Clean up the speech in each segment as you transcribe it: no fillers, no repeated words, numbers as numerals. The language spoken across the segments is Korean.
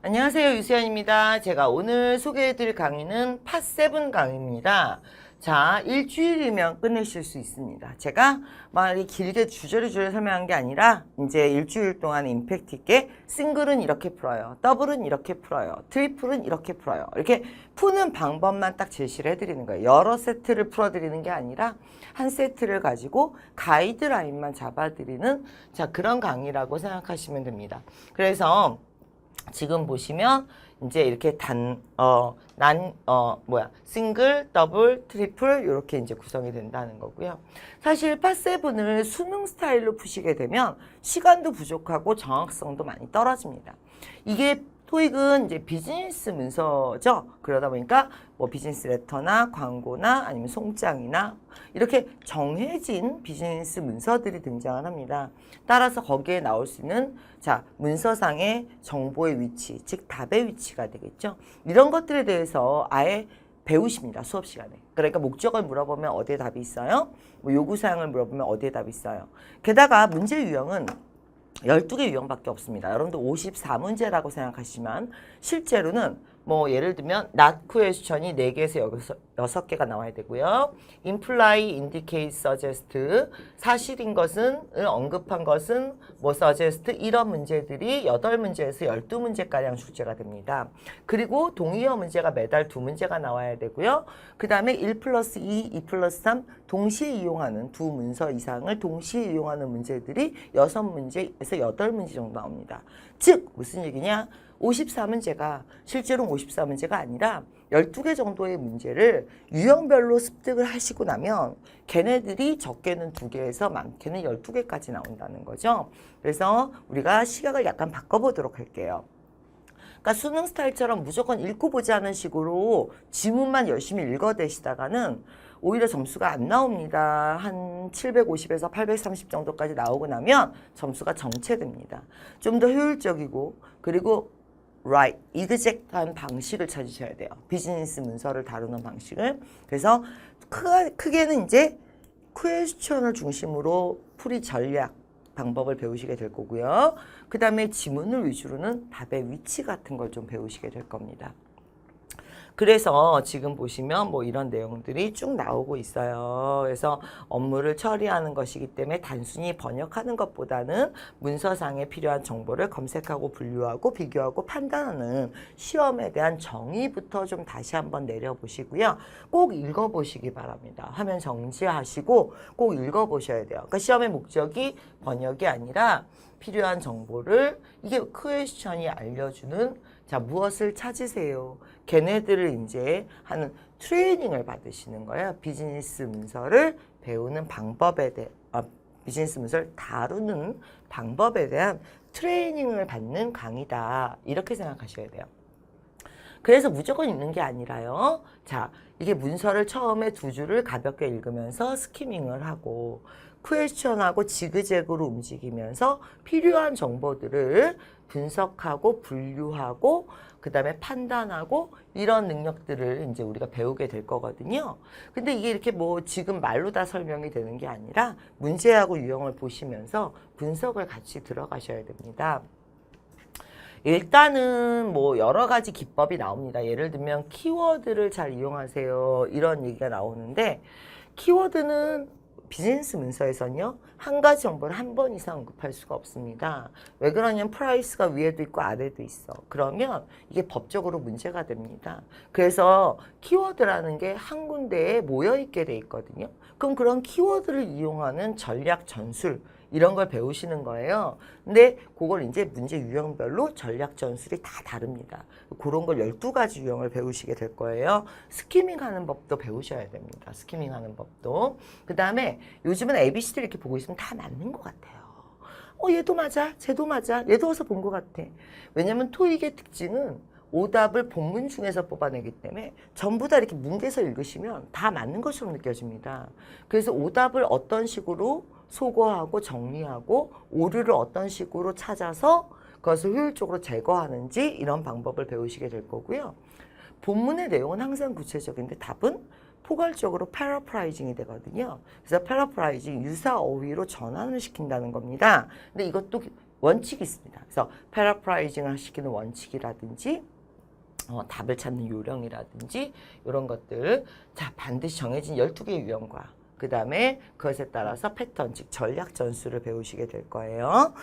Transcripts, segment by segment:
안녕하세요. 유수연입니다. 제가 오늘 소개해드릴 강의는 팟7 강의입니다. 자, 일주일이면 끝내실 수 있습니다. 제가 막 길게 주저리 설명한 게 아니라 이제 일주일 동안 임팩트 있게 싱글은 이렇게 풀어요. 더블은 이렇게 풀어요. 트리플은 이렇게 풀어요. 이렇게 푸는 방법만 딱 제시를 해드리는 거예요. 여러 세트를 풀어드리는 게 아니라 한 세트를 가지고 가이드라인만 잡아드리는 자 그런 강의라고 생각하시면 됩니다. 그래서 지금 보시면 이제 이렇게 싱글, 더블, 트리플 이렇게 이제 구성이 된다는 거고요. 사실 팟7을 수능 스타일로 푸시게 되면 시간도 부족하고 정확성도 많이 떨어집니다. 이게 토익은 이제 비즈니스 문서죠. 그러다 보니까 뭐 비즈니스 레터나 광고나 아니면 송장이나 이렇게 정해진 비즈니스 문서들이 등장을 합니다. 따라서 거기에 나올 수 있는 자 문서상의 정보의 위치, 즉 답의 위치가 되겠죠. 이런 것들에 대해서 아예 배우십니다. 수업 시간에. 그러니까 목적을 물어보면 어디에 답이 있어요? 뭐 요구사항을 물어보면 어디에 답이 있어요? 게다가 문제 유형은 12개 유형밖에 없습니다. 여러분들 54문제라고 생각하시지만 실제로는 뭐 예를 들면 not question이 4개에서 6개가 나와야 되고요. imply, indicate, suggest 사실인 것은 언급한 것은 뭐 suggest 이런 문제들이 8문제에서 12문제가량 출제가 됩니다. 그리고 동의어 문제가 매달 2문제가 나와야 되고요. 그 다음에 1 플러스 2, 2 플러스 3 동시에 이용하는 두 문서 이상을 동시에 이용하는 문제들이 6문제에서 8문제 정도 나옵니다. 즉 무슨 얘기냐? 54문제가 실제로는 54문제가 아니라 12개 정도의 문제를 유형별로 습득을 하시고 나면 걔네들이 적게는 2개에서 많게는 12개까지 나온다는 거죠. 그래서 우리가 시각을 약간 바꿔보도록 할게요. 그러니까 수능 스타일처럼 무조건 읽고 보지 않은 식으로 지문만 열심히 읽어대시다가는 오히려 점수가 안 나옵니다. 한 750에서 830 정도까지 나오고 나면 점수가 정체됩니다. 좀 더 효율적이고 그리고 right, exact한 방식을 찾으셔야 돼요. 비즈니스 문서를 다루는 방식을. 그래서 크게는 이제 퀘스천을 중심으로 풀이 전략 방법을 배우시게 될 거고요. 그 다음에 지문을 위주로는 답의 위치 같은 걸 좀 배우시게 될 겁니다. 그래서 지금 보시면 뭐 이런 내용들이 쭉 나오고 있어요. 그래서 업무를 처리하는 것이기 때문에 단순히 번역하는 것보다는 문서상에 필요한 정보를 검색하고 분류하고 비교하고 판단하는 시험에 대한 정의부터 좀 다시 한번 내려보시고요. 꼭 읽어보시기 바랍니다. 화면 정지하시고 꼭 읽어보셔야 돼요. 그러니까 시험의 목적이 번역이 아니라 필요한 정보를 이게 퀘스천이 알려주는 자 무엇을 찾으세요. 걔네들을 이제 하는 트레이닝을 받으시는 거예요. 비즈니스 문서를 배우는 방법에 대해 비즈니스 문서를 다루는 방법에 대한 트레이닝을 받는 강의다. 이렇게 생각하셔야 돼요. 그래서 무조건 읽는 게 아니라요. 자, 이게 문서를 처음에 2줄을 가볍게 읽으면서 스키밍을 하고 퀘스천하고 지그재그로 움직이면서 필요한 정보들을 분석하고 분류하고 그 다음에 판단하고 이런 능력들을 이제 우리가 배우게 될 거거든요. 근데 이게 이렇게 뭐 지금 말로 다 설명이 되는 게 아니라 문제하고 유형을 보시면서 분석을 같이 들어가셔야 됩니다. 일단은 뭐 여러 가지 기법이 나옵니다. 예를 들면 키워드를 잘 이용하세요. 이런 얘기가 나오는데 키워드는 비즈니스 문서에서는요. 한 가지 정보를 한 번 이상 언급할 수가 없습니다. 왜 그러냐면 프라이스가 위에도 있고 아래도 있어. 그러면 이게 법적으로 문제가 됩니다. 그래서 키워드라는 게 한 군데에 모여있게 돼 있거든요. 그럼 그런 키워드를 이용하는 전략 전술 이런 걸 배우시는 거예요. 근데 그걸 이제 문제 유형별로 전략 전술이 다 다릅니다. 그런 걸 12가지 유형을 배우시게 될 거예요. 스키밍 하는 법도 배우셔야 됩니다. 스키밍 하는 법도. 그 다음에 요즘은 ABC들 이렇게 보고 있으면 다 맞는 것 같아요. 얘도 맞아. 쟤도 맞아. 얘도 어디서 본 것 같아. 왜냐면 토익의 특징은 오답을 본문 중에서 뽑아내기 때문에 전부 다 이렇게 뭉개서 읽으시면 다 맞는 것처럼 느껴집니다. 그래서 오답을 어떤 식으로 소거하고 정리하고 오류를 어떤 식으로 찾아서 그것을 효율적으로 제거하는지 이런 방법을 배우시게 될 거고요. 본문의 내용은 항상 구체적인데 답은 포괄적으로 패러프라이징이 되거든요. 그래서 패러프라이징, 유사 어휘로 전환을 시킨다는 겁니다. 근데 이것도 원칙이 있습니다. 그래서 패러프라이징을 하시기는 원칙이라든지 답을 찾는 요령이라든지 이런 것들 자 반드시 정해진 12개의 유형과 그 다음에 그것에 따라서 패턴 즉 전략 전술을 배우시게 될 거예요.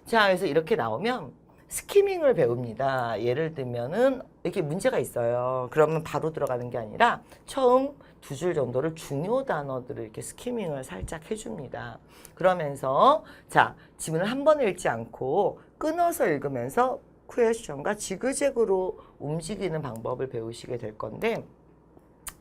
자 그래서 이렇게 나오면 스키밍을 배웁니다. 예를 들면은 이렇게 문제가 있어요. 그러면 바로 들어가는 게 아니라 처음 2줄 정도를 중요 단어들을 이렇게 스키밍을 살짝 해줍니다. 그러면서 자 지문을 한 번에 읽지 않고 끊어서 읽으면서 퀘스천과 지그재그로 움직이는 방법을 배우시게 될 건데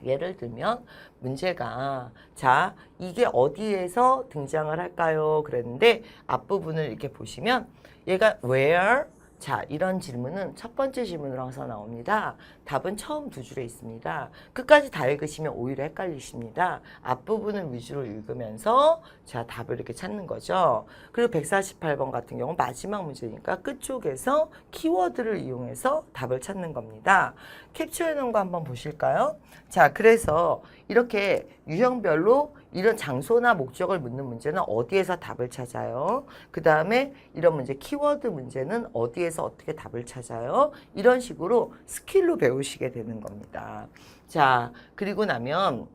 예를 들면 문제가 자 이게 어디에서 등장을 할까요? 그랬는데 앞부분을 이렇게 보시면 얘가 where 자 이런 질문은 첫 번째 질문으로 항상 나옵니다. 답은 처음 2줄에 있습니다. 끝까지 다 읽으시면 오히려 헷갈리십니다. 앞부분을 위주로 읽으면서 자 답을 이렇게 찾는 거죠. 그리고 148번 같은 경우 마지막 문제니까 끝쪽에서 키워드를 이용해서 답을 찾는 겁니다. 캡처해 놓은 거 한번 보실까요? 자 그래서 이렇게 유형별로 이런 장소나 목적을 묻는 문제는 어디에서 답을 찾아요? 그 다음에 이런 문제 키워드 문제는 어디에서 어떻게 답을 찾아요? 이런 식으로 스킬로 배우시게 되는 겁니다. 자 그리고 나면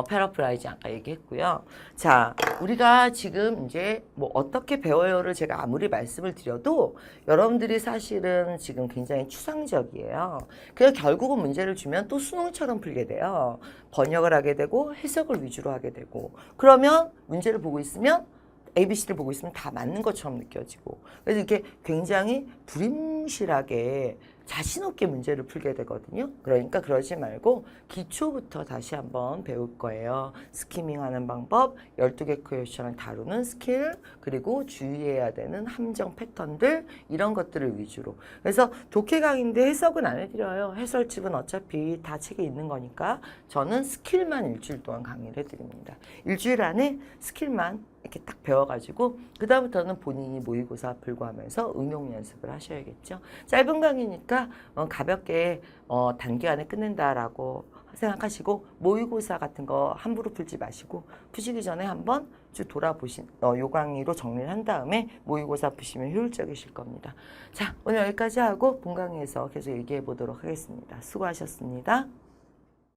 패러프라이즈 아까 얘기했고요. 자, 우리가 지금 이제 뭐 어떻게 배워요를 제가 아무리 말씀을 드려도 여러분들이 사실은 지금 굉장히 추상적이에요. 그래서 결국은 문제를 주면 또 수능처럼 풀게 돼요. 번역을 하게 되고 해석을 위주로 하게 되고 그러면 문제를 보고 있으면 ABC를 보고 있으면 다 맞는 것처럼 느껴지고 그래서 이렇게 굉장히 두림실하게 자신 없게 문제를 풀게 되거든요. 그러니까 그러지 말고 기초부터 다시 한번 배울 거예요. 스키밍 하는 방법, 12개 퀘스천을 다루는 스킬, 그리고 주의해야 되는 함정 패턴들 이런 것들을 위주로. 그래서 독해 강의인데 해석은 안 해드려요. 해설집은 어차피 다 책에 있는 거니까 저는 스킬만 일주일 동안 강의를 해드립니다. 일주일 안에 스킬만 이렇게 딱 배워가지고 그 다음부터는 본인이 모의고사 풀고 하면서 응용 연습을 하셔야겠죠. 짧은 강의니까 가볍게 단기간에 끝낸다라고 생각하시고 모의고사 같은 거 함부로 풀지 마시고 푸시기 전에 한번 쭉 돌아보신 요 강의로 정리를 한 다음에 모의고사 푸시면 효율적이실 겁니다. 자 오늘 여기까지 하고 본 강의에서 계속 얘기해 보도록 하겠습니다. 수고하셨습니다.